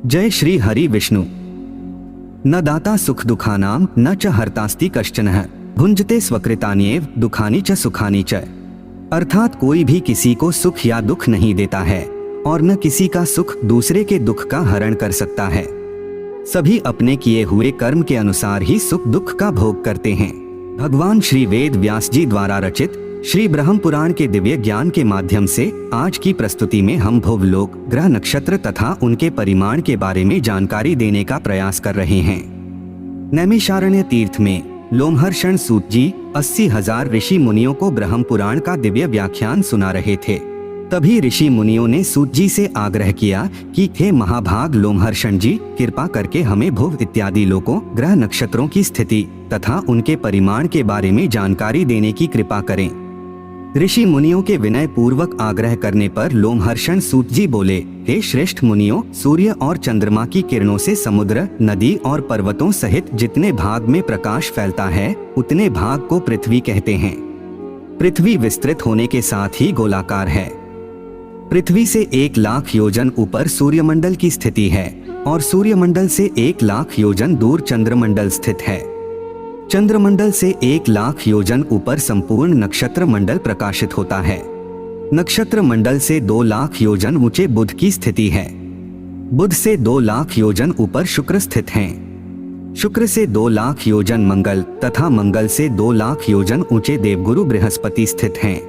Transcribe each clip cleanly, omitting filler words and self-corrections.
जय श्री हरि विष्णु। न दाता सुख दुखानाम न च हर्तास्ति कश्चनः भुंजते स्वकृतान्येव दुखानि च सुखानि च। अर्थात कोई भी किसी को सुख या दुख नहीं देता है और न किसी का सुख दूसरे के दुख का हरण कर सकता है। सभी अपने किए हुए कर्म के अनुसार ही सुख दुख का भोग करते हैं। भगवान श्री वेद व्यास जी द्वारा रचित श्री ब्रह्म पुराण के दिव्य ज्ञान के माध्यम से आज की प्रस्तुति में हम भुवलोक, ग्रह, नक्षत्र तथा उनके परिमाण के बारे में जानकारी देने का प्रयास कर रहे हैं। नैमिषारण्य तीर्थ में लोमहर्षण सूत जी 80,000 ऋषि मुनियों को ब्रह्म पुराण का दिव्य व्याख्यान सुना रहे थे। तभी ऋषि मुनियों ने सूत जी से आग्रह किया कि हे महाभाग लोमहर्षण जी, कृपा करके हमें भुव इत्यादि लोकों, ग्रह, नक्षत्रों की स्थिति तथा उनके परिमाण के बारे में जानकारी देने की कृपा करें। ऋषि मुनियों के विनय पूर्वक आग्रह करने पर लोमहर्षण सूत जी बोले, हे श्रेष्ठ मुनियों, सूर्य और चंद्रमा की किरणों से समुद्र, नदी और पर्वतों सहित जितने भाग में प्रकाश फैलता है उतने भाग को पृथ्वी कहते हैं। पृथ्वी विस्तृत होने के साथ ही गोलाकार है। पृथ्वी से 1,00,000 योजन ऊपर सूर्यमंडल की स्थिति है और सूर्यमंडल से 1,00,000 योजन दूर चंद्रमंडल स्थित है। चंद्रमंडल से 1,00,000 योजन ऊपर संपूर्ण नक्षत्र मंडल प्रकाशित होता है। नक्षत्र मंडल से 2,00,000 योजन ऊंचे बुध की स्थिति है। बुध से 2,00,000 योजन ऊपर शुक्र स्थित हैं। शुक्र से 2,00,000 योजन मंगल तथा मंगल से 2,00,000 योजन ऊंचे देवगुरु बृहस्पति स्थित हैं।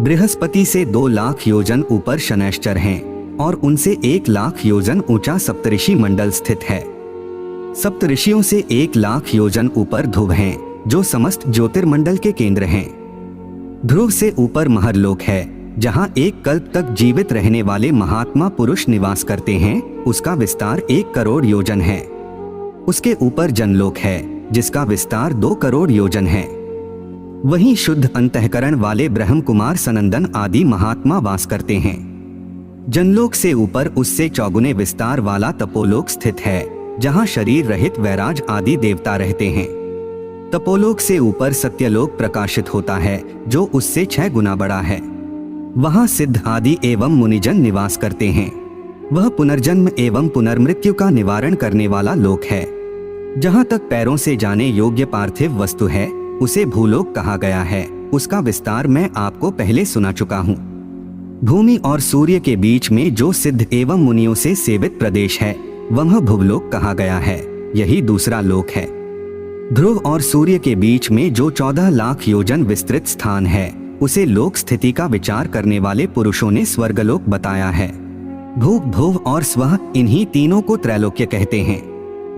बृहस्पति से 2,00,000 योजन ऊपर शनैश्चर हैं और उनसे 1,00,000 योजन ऊंचा सप्तऋषि मंडल स्थित है। सप्तऋषियों से 1,00,000 योजन ऊपर ध्रुव हैं, जो समस्त ज्योतिर्मंडल के केंद्र हैं। ध्रुव से ऊपर महरलोक है, जहां एक कल्प तक जीवित रहने वाले महात्मा पुरुष निवास करते हैं। उसका विस्तार 1 करोड़ योजन है। उसके ऊपर जनलोक है, जिसका विस्तार 2 करोड़ योजन है। वहीं शुद्ध अंतःकरण वाले ब्रह्म कुमार सनंदन आदि महात्मा वास करते हैं। जनलोक से ऊपर उससे चौगुने विस्तार वाला तपोलोक स्थित है, जहां शरीर रहित वैराज आदि देवता रहते हैं। तपोलोक से ऊपर सत्यलोक प्रकाशित होता है, जो उससे 6 गुना बड़ा है। वहां सिद्ध आदि एवं मुनिजन निवास करते हैं। वह पुनर्जन्म एवं पुनर्मृत्यु का निवारण करने वाला लोक है। जहां तक पैरों से जाने योग्य पार्थिव वस्तु है, उसे भूलोक कहा गया है। उसका विस्तार मैं आपको पहले सुना चुका हूँ। भूमि और सूर्य के बीच में जो सिद्ध एवं मुनियों से सेवित प्रदेश है, वह भुवलोक कहा गया है। यही दूसरा लोक है। ध्रुव और सूर्य के बीच में जो 14,00,000 योजन विस्तृत स्थान है, उसे लोक स्थिति का विचार करने वाले पुरुषों ने स्वर्गलोक बताया है। भूप, भुव और स्वः, इन्हीं तीनों को त्रैलोक्य कहते हैं।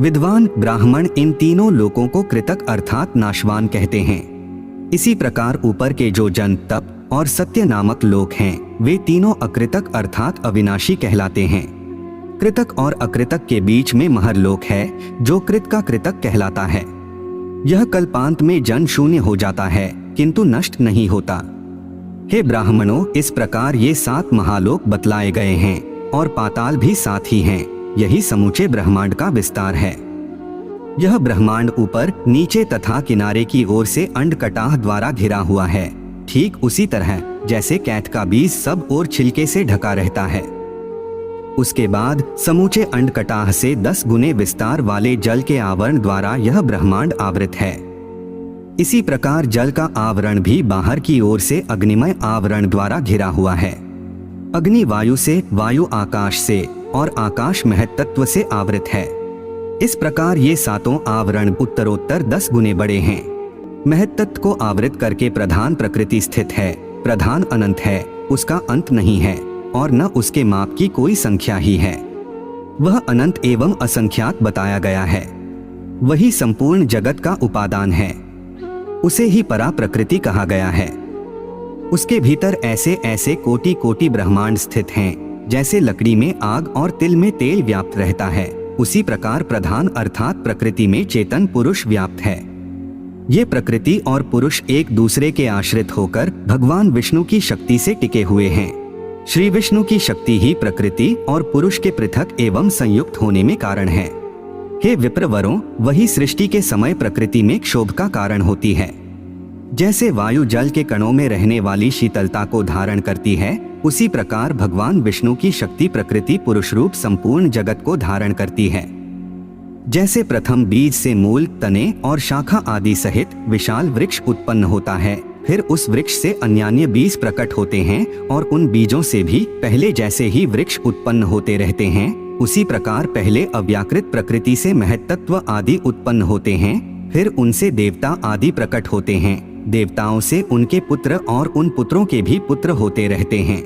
विद्वान ब्राह्मण इन तीनों लोकों को कृतक अर्थात नाशवान कहते हैं। इसी प्रकार ऊपर के जो जन, तप और सत्य नामक लोक हैं, वे तीनों अकृतक अर्थात अविनाशी कहलाते हैं। कृतक और अकृतक के बीच में महरलोक है, जो कृत का कृतक कहलाता है। यह कल्पांत में जन शून्य हो जाता है, किंतु नष्ट नहीं होता। हे ब्राह्मणों, इस प्रकार ये 7 महालोक बतलाए गए हैं और पाताल भी साथ ही हैं। यही समूचे ब्रह्मांड का विस्तार है। यह ब्रह्मांड ऊपर, नीचे तथा किनारे की ओर से अंडकटाह द्वारा घिरा हुआ है। ठीक उसी तरह जैसे कैथ का बीज सब ओर छिलके से ढका रहता है। उसके बाद समूचे अंडकटाह से 10 गुने विस्तार वाले जल के आवरण द्वारा यह ब्रह्मांड आवृत है। इसी प्रकार जल का आवरण भी बाहर की ओर से अग्निमय आवरण द्वारा घिरा हुआ है। अग्नि वायु से, वायु आकाश से और आकाश महत तत्व से आवृत है। इस प्रकार ये 7 आवरण उत्तरोत्तर 10 गुने बड़े हैं। महत तत्व को आवृत करके प्रधान प्रकृति स्थित है। प्रधान अनंत है, उसका अंत नहीं है और न उसके माप की कोई संख्या ही है। वह अनंत एवं असंख्यात बताया गया है। वही संपूर्ण जगत का उपादान है। उसे ही परा प्रकृति कहा गया है। उसके भीतर ऐसे ऐसे कोटि कोटि ब्रह्मांड स्थित हैं, जैसे लकड़ी में आग और तिल में तेल व्याप्त रहता है, उसी प्रकार प्रधान अर्थात प्रकृति में चेतन पुरुष व्याप्त है। ये प्रकृति और पुरुष एक दूसरे के आश्रित होकर भगवान विष्णु की शक्ति से टिके हुए हैं। श्री विष्णु की शक्ति ही प्रकृति और पुरुष के पृथक एवं संयुक्त होने में कारण है। हे विप्रवरों, वही सृष्टि के समय प्रकृति में क्षोभ का कारण होती है। जैसे वायु जल के कणों में रहने वाली शीतलता को धारण करती है, उसी प्रकार भगवान विष्णु की शक्ति प्रकृति पुरुष रूप संपूर्ण जगत को धारण करती है। जैसे प्रथम बीज से मूल, तने और शाखा आदि सहित विशाल वृक्ष उत्पन्न होता है, फिर उस वृक्ष से अन्यान्य बीज प्रकट होते हैं और उन बीजों से भी पहले जैसे ही वृक्ष उत्पन्न होते रहते हैं, उसी प्रकार पहले अव्याकृत प्रकृति से महत्त्व आदि उत्पन्न होते हैं, फिर उनसे देवता आदि प्रकट होते हैं, देवताओं से उनके पुत्र और उन पुत्रों के भी पुत्र होते रहते हैं।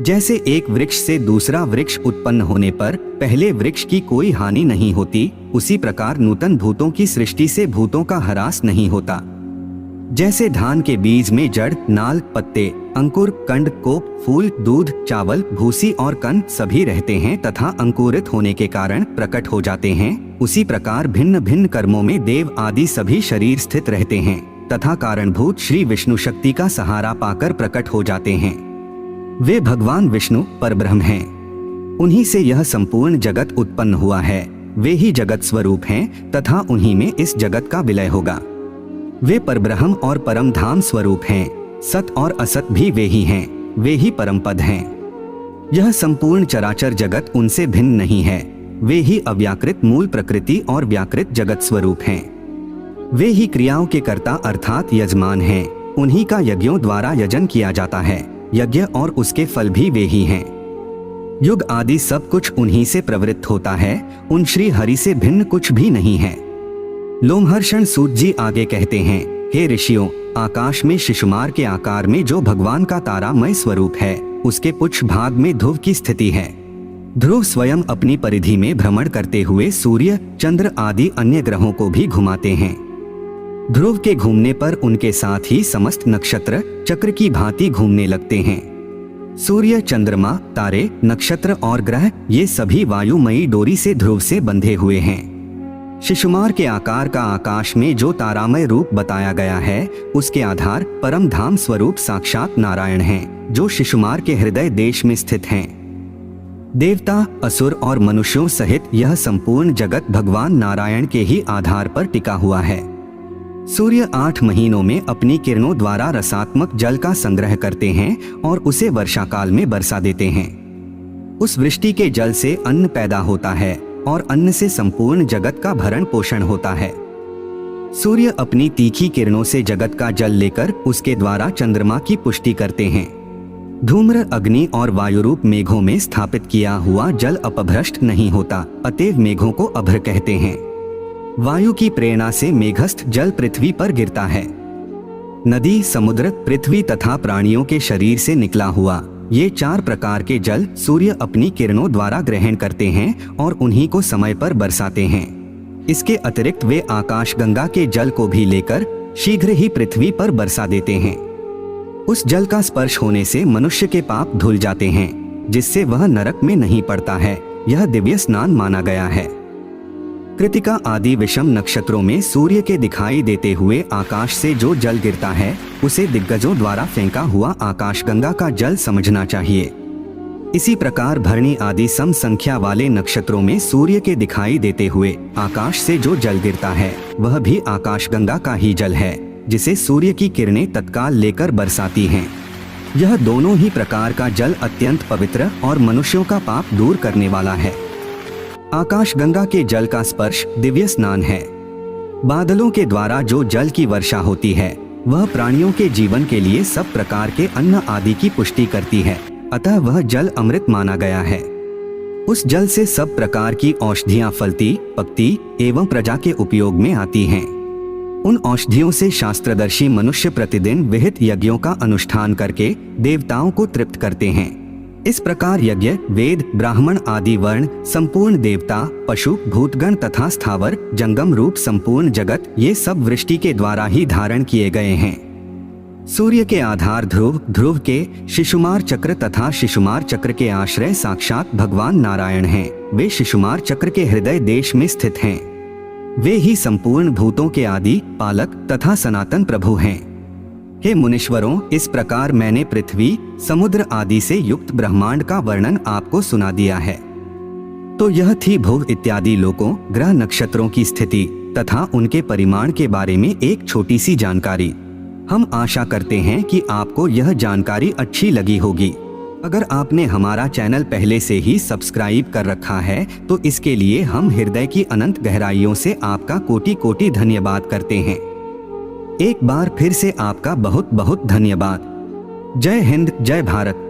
जैसे एक वृक्ष से दूसरा वृक्ष उत्पन्न होने पर पहले वृक्ष की कोई हानि नहीं होती, उसी प्रकार नूतन भूतों की सृष्टि से भूतों का ह्रास नहीं होता। जैसे धान के बीज में जड़, नाल, पत्ते, अंकुर, कंड, कोप, फूल, दूध, चावल, भूसी और कण सभी रहते हैं तथा अंकुरित होने के कारण प्रकट हो जाते हैं, उसी प्रकार भिन्न भिन्न कर्मों में देव आदि सभी शरीर स्थित रहते हैं तथा कारणभूत श्री विष्णु शक्ति का सहारा पाकर प्रकट हो जाते हैं। वे भगवान विष्णु परब्रह्म हैं। उन्हीं से यह संपूर्ण जगत उत्पन्न हुआ है। वे ही जगत स्वरूप हैं तथा उन्हीं में इस जगत का विलय होगा। वे परब्रह्म और परम धाम स्वरूप हैं। सत और असत भी वे ही हैं। वे ही परम पद हैं। यह संपूर्ण चराचर जगत उनसे भिन्न नहीं है। वे ही अव्याकृत मूल प्रकृति और व्याकृत जगत स्वरूप हैं। वे ही क्रियाओं के कर्ता अर्थात यजमान हैं। उन्हीं का यज्ञों द्वारा यजन किया जाता है। यज्ञ और उसके फल भी वे ही हैं। युग आदि सब कुछ उन्हीं से प्रवृत्त होता है। उन श्री हरि से भिन्न कुछ भी नहीं है। लोमहर्षण सूत जी आगे कहते हैं, हे ऋषियों, आकाश में शिशुमार के आकार में जो भगवान का तारामय स्वरूप है, उसके पुच्छ भाग में ध्रुव की स्थिति है। ध्रुव स्वयं अपनी परिधि में भ्रमण करते हुए सूर्य, चंद्र आदि अन्य ग्रहों को भी घुमाते हैं। ध्रुव के घूमने पर उनके साथ ही समस्त नक्षत्र चक्र की भांति घूमने लगते हैं। सूर्य, चंद्रमा, तारे, नक्षत्र और ग्रह ये सभी वायुमयी डोरी से ध्रुव से बंधे हुए हैं। शिशुमार के आकार का आकाश में जो तारामय रूप बताया गया है, उसके आधार परम धाम स्वरूप साक्षात नारायण हैं, जो शिशुमार के हृदय देश में स्थित हैं। देवता, असुर और मनुष्यों सहित यह संपूर्ण जगत भगवान नारायण के ही आधार पर टिका हुआ है। सूर्य 8 महीनों में अपनी किरणों द्वारा रसात्मक जल का संग्रह करते हैं और उसे वर्षा काल में बरसा देते हैं। उस वृष्टि के जल से अन्न पैदा होता है और अन्न से संपूर्ण जगत का भरण पोषण होता है। सूर्य अपनी तीखी किरणों से जगत का जल लेकर उसके द्वारा चंद्रमा की पुष्टि करते हैं। धूम्र, अग्नि और वायु रूप मेघों में स्थापित किया हुआ जल अपभ्रष्ट नहीं होता, अतएव मेघों को अभ्र कहते हैं। वायु की प्रेरणा से मेघस्थ जल पृथ्वी पर गिरता है। नदी, समुद्र, पृथ्वी तथा प्राणियों के शरीर से निकला हुआ ये 4 प्रकार के जल सूर्य अपनी किरणों द्वारा ग्रहण करते हैं और उन्हीं को समय पर बरसाते हैं। इसके अतिरिक्त वे आकाश गंगा के जल को भी लेकर शीघ्र ही पृथ्वी पर बरसा देते हैं। उस जल का स्पर्श होने से मनुष्य के पाप धुल जाते हैं, जिससे वह नरक में नहीं पड़ता है। यह दिव्य स्नान माना गया है। कृतिका आदि विषम नक्षत्रों में सूर्य के दिखाई देते हुए आकाश से जो जल गिरता है, उसे दिग्गजों द्वारा फेंका हुआ आकाशगंगा का जल समझना चाहिए। इसी प्रकार भरणी आदि सम संख्या वाले नक्षत्रों में सूर्य के दिखाई देते हुए आकाश से जो जल गिरता है, वह भी आकाशगंगा का ही जल है, जिसे सूर्य की किरणें तत्काल लेकर बरसाती हैं। यह दोनों ही प्रकार का जल अत्यंत पवित्र और मनुष्यों का पाप दूर करने वाला है। आकाशगंगा के जल का स्पर्श दिव्य स्नान है। बादलों के द्वारा जो जल की वर्षा होती है, वह प्राणियों के जीवन के लिए सब प्रकार के अन्न आदि की पुष्टि करती है, अतः वह जल अमृत माना गया है। उस जल से सब प्रकार की औषधियां फलती, पकती एवं प्रजा के उपयोग में आती हैं। उन औषधियों से शास्त्रदर्शी मनुष्य प्रतिदिन विहित यज्ञों का अनुष्ठान करके देवताओं को तृप्त करते हैं। इस प्रकार यज्ञ, वेद, ब्राह्मण आदि वर्ण, संपूर्ण देवता, पशु, भूतगण तथा स्थावर जंगम रूप संपूर्ण जगत ये सब वृष्टि के द्वारा ही धारण किए गए हैं। सूर्य के आधार ध्रुव, ध्रुव के शिशुमार चक्र तथा शिशुमार चक्र के आश्रय साक्षात भगवान नारायण हैं। वे शिशुमार चक्र के हृदय देश में स्थित हैं। वे ही संपूर्ण भूतों के आदि, पालक तथा सनातन प्रभु हैं। हे मुनीश्वरों, इस प्रकार मैंने पृथ्वी, समुद्र आदि से युक्त ब्रह्मांड का वर्णन आपको सुना दिया है। तो यह थी भुव इत्यादि लोकों, ग्रह, नक्षत्रों की स्थिति तथा उनके परिमाण के बारे में एक छोटी सी जानकारी। हम आशा करते हैं कि आपको यह जानकारी अच्छी लगी होगी। अगर आपने हमारा चैनल पहले से ही सब्सक्राइब कर रखा है तो इसके लिए हम हृदय की अनंत गहराइयों से आपका कोटि कोटि धन्यवाद करते हैं। एक बार फिर से आपका बहुत बहुत धन्यवाद। जय हिंद, जय भारत।